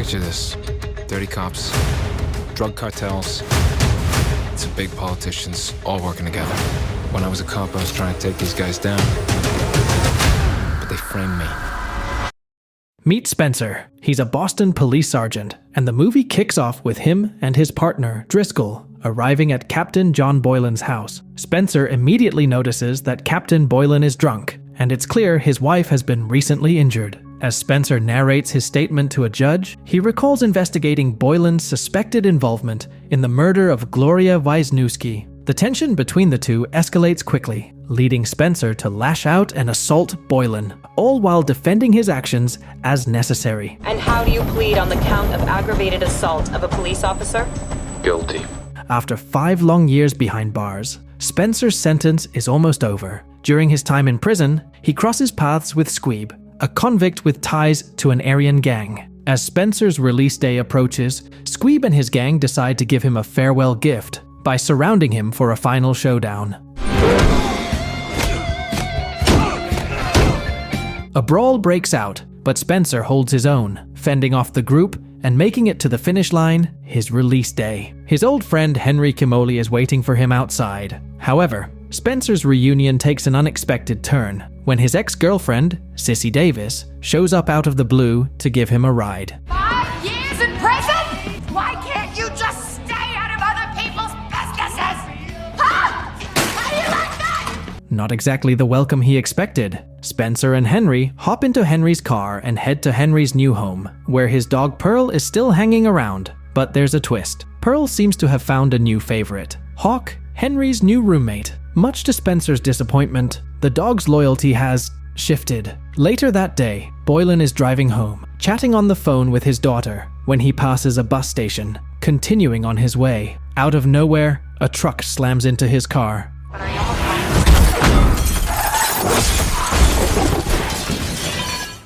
Picture this. Dirty cops, drug cartels, some big politicians all working together. When I was a cop, I was trying to take these guys down, but they framed me. Meet Spencer. He's a Boston police sergeant, and the movie kicks off with him and his partner, Driscoll, arriving at Captain John Boylan's house. Spencer immediately notices that Captain Boylan is drunk, and it's clear his wife has been recently injured. As Spencer narrates his statement to a judge, he recalls investigating Boylan's suspected involvement in the murder of Gloria Wisniewski. The tension between the two escalates quickly, leading Spencer to lash out and assault Boylan, all while defending his actions as necessary. And how do you plead on the count of aggravated assault of a police officer? Guilty. After 5 long years behind bars, Spencer's sentence is almost over. During his time in prison, he crosses paths with Squeeb, a convict with ties to an Aryan gang. As Spencer's release day approaches, Squeeb and his gang decide to give him a farewell gift by surrounding him for a final showdown. A brawl breaks out, but Spencer holds his own, fending off the group and making it to the finish line, his release day. His old friend Henry Kimoli is waiting for him outside. However, Spencer's reunion takes an unexpected turn when his ex-girlfriend, Sissy Davis, shows up out of the blue to give him a ride. 5 years in prison? Why can't you just stay out of other people's businesses? Huh? How do you like that? Not exactly the welcome he expected. Spencer and Henry hop into Henry's car and head to Henry's new home, where his dog Pearl is still hanging around. But there's a twist. Pearl seems to have found a new favorite, Hawk, Henry's new roommate. Much to Spencer's disappointment, the dog's loyalty has shifted. Later that day, Boylan is driving home, chatting on the phone with his daughter, when he passes a bus station, continuing on his way. Out of nowhere, a truck slams into his car.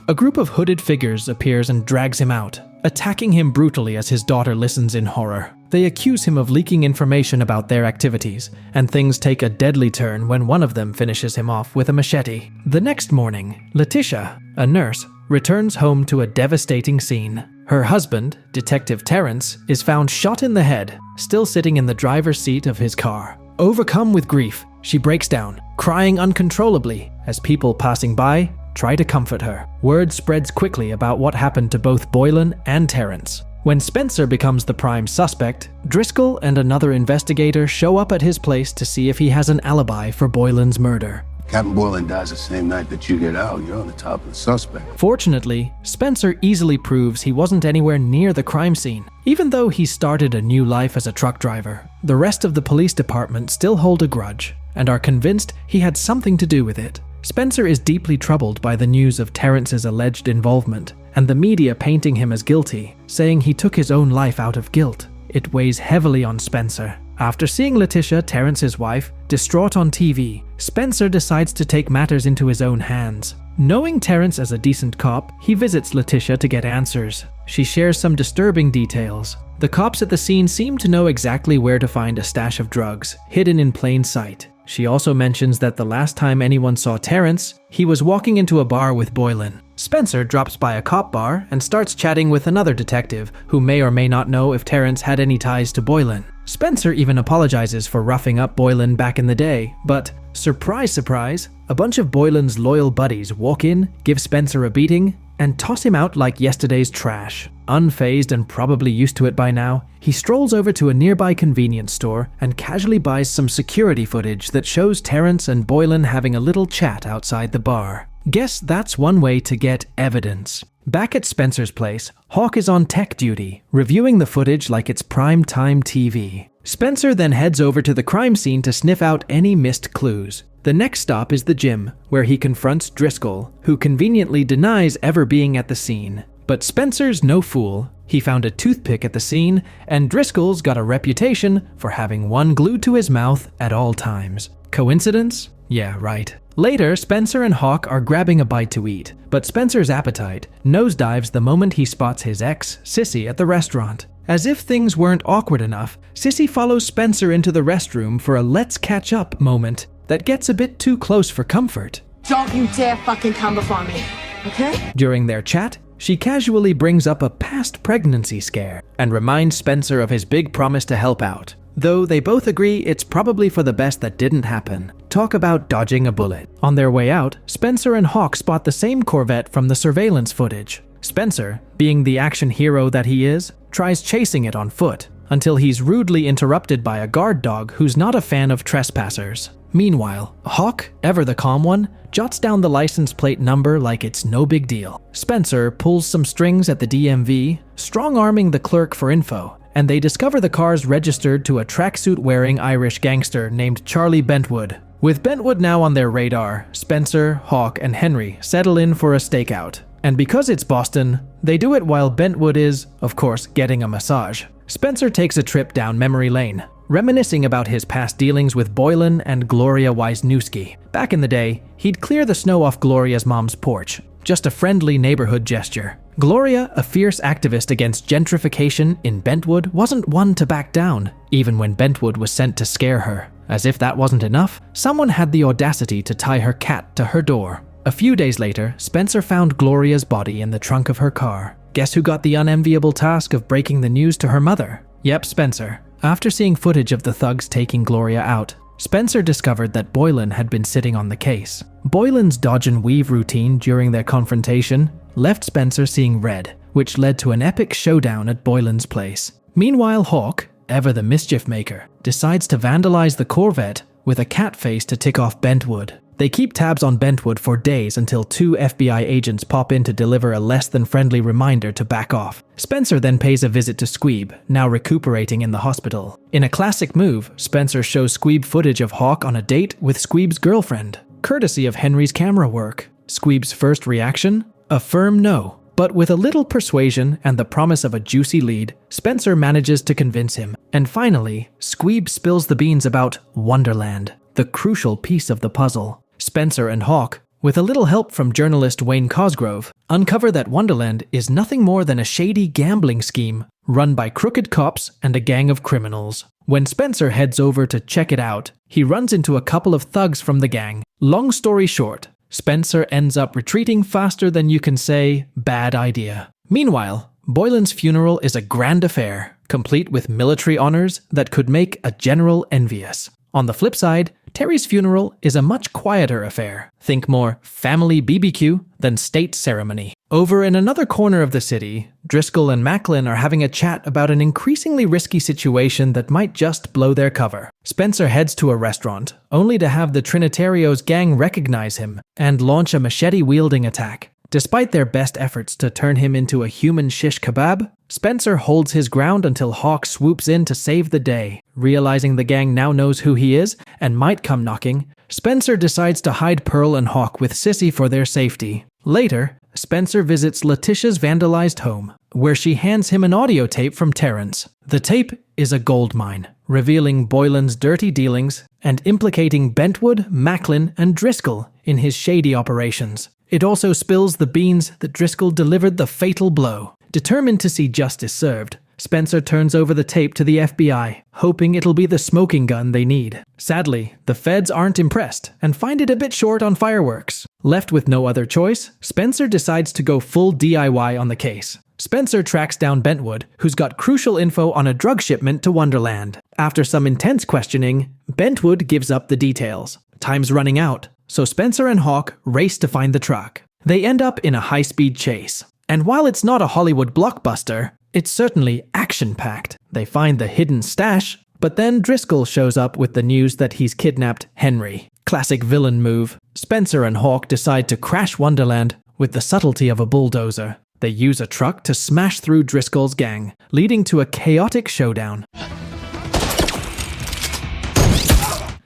A group of hooded figures appears and drags him out, attacking him brutally as his daughter listens in horror. They accuse him of leaking information about their activities, and things take a deadly turn when one of them finishes him off with a machete. The next morning, Letitia, a nurse, returns home to a devastating scene. Her husband, Detective Terrence, is found shot in the head, still sitting in the driver's seat of his car. Overcome with grief, she breaks down, crying uncontrollably as people passing by try to comfort her. Word spreads quickly about what happened to both Boylan and Terrence. When Spencer becomes the prime suspect, Driscoll and another investigator show up at his place to see if he has an alibi for Boylan's murder. Captain Boylan dies the same night that you get out. You're on the top of the suspect. Fortunately, Spencer easily proves he wasn't anywhere near the crime scene. Even though he started a new life as a truck driver, the rest of the police department still hold a grudge and are convinced he had something to do with it. Spencer is deeply troubled by the news of Terrence's alleged involvement, and the media painting him as guilty, saying he took his own life out of guilt. It weighs heavily on Spencer. After seeing Letitia, Terrence's wife, distraught on TV, Spencer decides to take matters into his own hands. Knowing Terrence as a decent cop, he visits Letitia to get answers. She shares some disturbing details. The cops at the scene seem to know exactly where to find a stash of drugs, hidden in plain sight. She also mentions that the last time anyone saw Terrence, he was walking into a bar with Boylan. Spencer drops by a cop bar and starts chatting with another detective who may or may not know if Terrence had any ties to Boylan. Spencer even apologizes for roughing up Boylan back in the day, but surprise, surprise, a bunch of Boylan's loyal buddies walk in, give Spencer a beating, and toss him out like yesterday's trash. Unfazed and probably used to it by now, he strolls over to a nearby convenience store and casually buys some security footage that shows Terrence and Boylan having a little chat outside the bar. Guess that's one way to get evidence. Back at Spencer's place, Hawk is on tech duty, reviewing the footage like it's prime-time TV. Spencer then heads over to the crime scene to sniff out any missed clues. The next stop is the gym, where he confronts Driscoll, who conveniently denies ever being at the scene. But Spencer's no fool. He found a toothpick at the scene, and Driscoll's got a reputation for having one glued to his mouth at all times. Coincidence? Yeah, right. Later, Spencer and Hawk are grabbing a bite to eat, but Spencer's appetite nosedives the moment he spots his ex, Sissy, at the restaurant. As if things weren't awkward enough, Sissy follows Spencer into the restroom for a let's catch up moment that gets a bit too close for comfort. Don't you dare fucking come before me, okay? During their chat, She casually brings up a past pregnancy scare and reminds Spencer of his big promise to help out. Though they both agree it's probably for the best that didn't happen. Talk about dodging a bullet. On their way out, Spencer and Hawk spot the same Corvette from the surveillance footage. Spencer, being the action hero that he is, tries chasing it on foot until he's rudely interrupted by a guard dog who's not a fan of trespassers. Meanwhile, Hawk, ever the calm one, jots down the license plate number like it's no big deal. Spencer pulls some strings at the DMV, strong-arming the clerk for info, and they discover the car's registered to a tracksuit-wearing Irish gangster named Charlie Bentwood. With Bentwood now on their radar, Spencer, Hawk, and Henry settle in for a stakeout. And because it's Boston, they do it while Bentwood is, of course, getting a massage. Spencer takes a trip down memory lane, reminiscing about his past dealings with Boylan and Gloria Wisniewski. Back in the day, he'd clear the snow off Gloria's mom's porch. Just a friendly neighborhood gesture. Gloria, a fierce activist against gentrification in Bentwood, wasn't one to back down, even when Bentwood was sent to scare her. As if that wasn't enough, someone had the audacity to tie her cat to her door. A few days later, Spencer found Gloria's body in the trunk of her car. Guess who got the unenviable task of breaking the news to her mother? Yep, Spencer. After seeing footage of the thugs taking Gloria out, Spencer discovered that Boylan had been sitting on the case. Boylan's dodge and weave routine during their confrontation left Spencer seeing red, which led to an epic showdown at Boylan's place. Meanwhile, Hawk, ever the mischief maker, decides to vandalize the Corvette with a cat face to tick off Bentwood. They keep tabs on Bentwood for days until 2 FBI agents pop in to deliver a less-than-friendly reminder to back off. Spencer then pays a visit to Squeeb, now recuperating in the hospital. In a classic move, Spencer shows Squeeb footage of Hawk on a date with Squeeb's girlfriend, courtesy of Henry's camera work. Squeeb's first reaction? A firm no. But with a little persuasion and the promise of a juicy lead, Spencer manages to convince him. And finally, Squeeb spills the beans about Wonderland, the crucial piece of the puzzle. Spencer and Hawk, with a little help from journalist Wayne Cosgrove, uncover that Wonderland is nothing more than a shady gambling scheme run by crooked cops and a gang of criminals. When Spencer heads over to check it out, he runs into a couple of thugs from the gang. Long story short, Spencer ends up retreating faster than you can say, bad idea. Meanwhile, Boylan's funeral is a grand affair, complete with military honors that could make a general envious. On the flip side, Terry's funeral is a much quieter affair. Think more family BBQ than state ceremony. Over in another corner of the city, Driscoll and Macklin are having a chat about an increasingly risky situation that might just blow their cover. Spencer heads to a restaurant, only to have the Trinitario's gang recognize him and launch a machete-wielding attack. Despite their best efforts to turn him into a human shish kebab, Spencer holds his ground until Hawk swoops in to save the day. Realizing the gang now knows who he is and might come knocking, Spencer decides to hide Pearl and Hawk with Sissy for their safety. Later, Spencer visits Letitia's vandalized home, where she hands him an audio tape from Terrence. The tape is a goldmine, revealing Boylan's dirty dealings and implicating Bentwood, Macklin, and Driscoll in his shady operations. It also spills the beans that Driscoll delivered the fatal blow. Determined to see justice served, Spencer turns over the tape to the FBI, hoping it'll be the smoking gun they need. Sadly, the feds aren't impressed and find it a bit short on fireworks. Left with no other choice, Spencer decides to go full DIY on the case. Spencer tracks down Bentwood, who's got crucial info on a drug shipment to Wonderland. After some intense questioning, Bentwood gives up the details. Time's running out, so Spencer and Hawk race to find the truck. They end up in a high-speed chase. And while it's not a Hollywood blockbuster, it's certainly action-packed. They find the hidden stash, but then Driscoll shows up with the news that he's kidnapped Henry. Classic villain move. Spencer and Hawk decide to crash Wonderland with the subtlety of a bulldozer. They use a truck to smash through Driscoll's gang, leading to a chaotic showdown.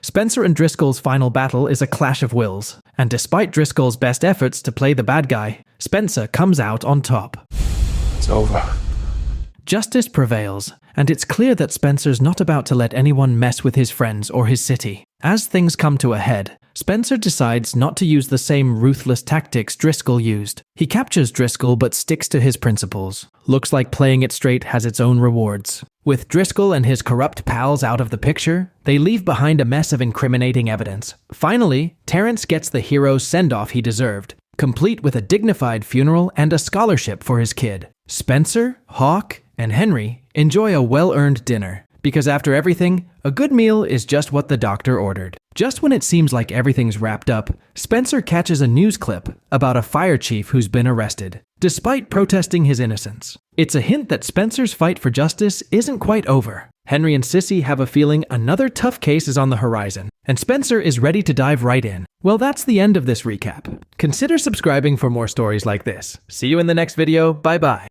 Spencer and Driscoll's final battle is a clash of wills, and despite Driscoll's best efforts to play the bad guy, Spencer comes out on top. It's over. Justice prevails, and it's clear that Spencer's not about to let anyone mess with his friends or his city. As things come to a head, Spencer decides not to use the same ruthless tactics Driscoll used. He captures Driscoll but sticks to his principles. Looks like playing it straight has its own rewards. With Driscoll and his corrupt pals out of the picture, they leave behind a mess of incriminating evidence. Finally, Terrence gets the hero's send-off he deserved. complete with a dignified funeral and a scholarship for his kid. Spencer, Hawk, and Henry enjoy a well-earned dinner, because after everything, a good meal is just what the doctor ordered. Just when it seems like everything's wrapped up, Spencer catches a news clip about a fire chief who's been arrested, despite protesting his innocence. It's a hint that Spencer's fight for justice isn't quite over. Henry and Sissy have a feeling another tough case is on the horizon, and Spencer is ready to dive right in. Well, that's the end of this recap. Consider subscribing for more stories like this. See you in the next video. Bye-bye.